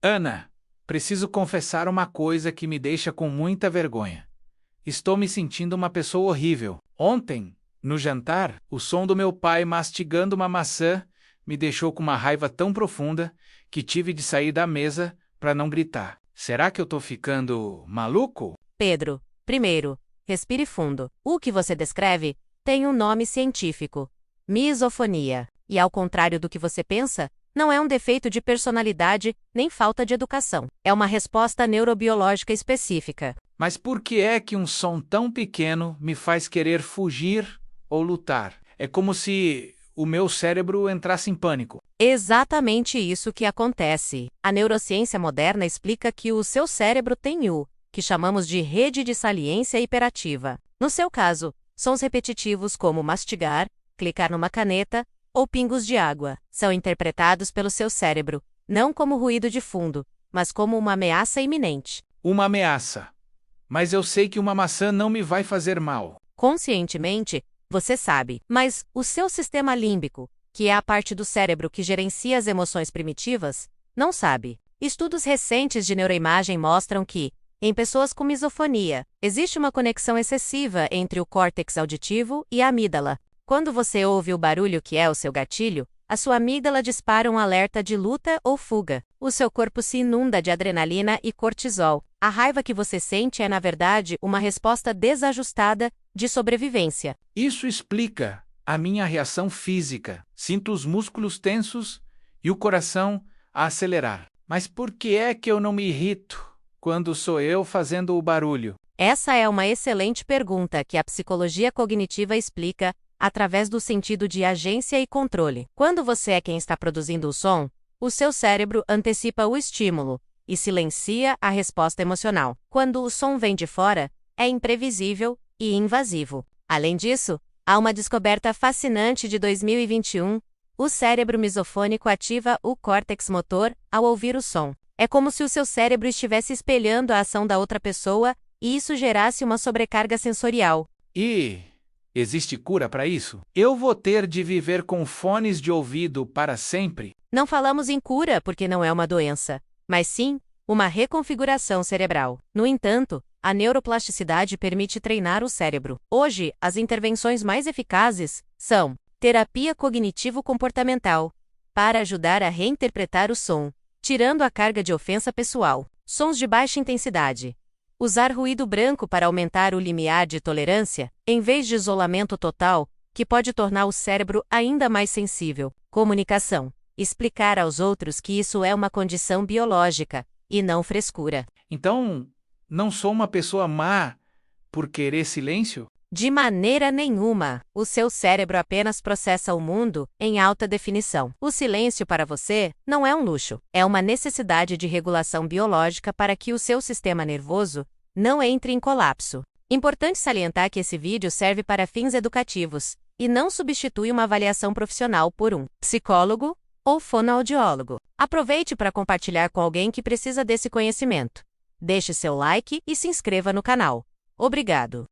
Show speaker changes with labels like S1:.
S1: Ana, preciso confessar uma coisa que me deixa com muita vergonha. Estou me sentindo uma pessoa horrível. Ontem, no jantar, o som do meu pai mastigando uma maçã me deixou com uma raiva tão profunda que tive de sair da mesa para não gritar. Será que eu tô ficando maluco?
S2: Pedro, primeiro, respire fundo. O que você descreve tem um nome científico: misofonia. E ao contrário do que você pensa, não é um defeito de personalidade nem falta de educação. É uma resposta neurobiológica específica.
S1: Mas por que é que um som tão pequeno me faz querer fugir ou lutar? É como se o meu cérebro entrasse em pânico.
S2: Exatamente isso que acontece. A neurociência moderna explica que o seu cérebro tem que chamamos de rede de saliência hiperativa. No seu caso, sons repetitivos como mastigar, clicar numa caneta ou pingos de água são interpretados pelo seu cérebro, não como ruído de fundo, mas como uma ameaça iminente.
S1: Uma ameaça. Mas eu sei que uma maçã não me vai fazer mal.
S2: Conscientemente, você sabe, mas o seu sistema límbico, que é a parte do cérebro que gerencia as emoções primitivas, não sabe. Estudos recentes de neuroimagem mostram que, em pessoas com misofonia, existe uma conexão excessiva entre o córtex auditivo e a amígdala. Quando você ouve o barulho que é o seu gatilho, a sua amígdala dispara um alerta de luta ou fuga. O seu corpo se inunda de adrenalina e cortisol. A raiva que você sente é, na verdade, uma resposta desajustada de sobrevivência.
S1: Isso explica a minha reação física. Sinto os músculos tensos e o coração a acelerar. Mas por que é que eu não me irrito quando sou eu fazendo o barulho?
S2: Essa é uma excelente pergunta que a psicologia cognitiva explica através do sentido de agência e controle. Quando você é quem está produzindo o som, o seu cérebro antecipa o estímulo e silencia a resposta emocional. Quando o som vem de fora, é imprevisível e invasivo. Além disso, há uma descoberta fascinante de 2021. O cérebro misofônico ativa o córtex motor ao ouvir o som. É como se o seu cérebro estivesse espelhando a ação da outra pessoa e isso gerasse uma sobrecarga sensorial.
S1: E existe cura para isso? Eu vou ter de viver com fones de ouvido para sempre?
S2: Não falamos em cura porque não é uma doença, mas sim uma reconfiguração cerebral. No entanto, a neuroplasticidade permite treinar o cérebro. Hoje, as intervenções mais eficazes são terapia cognitivo-comportamental, para ajudar a reinterpretar o som, tirando a carga de ofensa pessoal. Sons de baixa intensidade. Usar ruído branco para aumentar o limiar de tolerância, em vez de isolamento total, que pode tornar o cérebro ainda mais sensível. Comunicação. Explicar aos outros que isso é uma condição biológica, e não frescura.
S1: Então, não sou uma pessoa má por querer silêncio?
S2: De maneira nenhuma. O seu cérebro apenas processa o mundo em alta definição. O silêncio para você não é um luxo, é uma necessidade de regulação biológica para que o seu sistema nervoso não entre em colapso. Importante salientar que esse vídeo serve para fins educativos e não substitui uma avaliação profissional por um psicólogo ou fonoaudiólogo. Aproveite para compartilhar com alguém que precisa desse conhecimento. Deixe seu like e se inscreva no canal. Obrigado.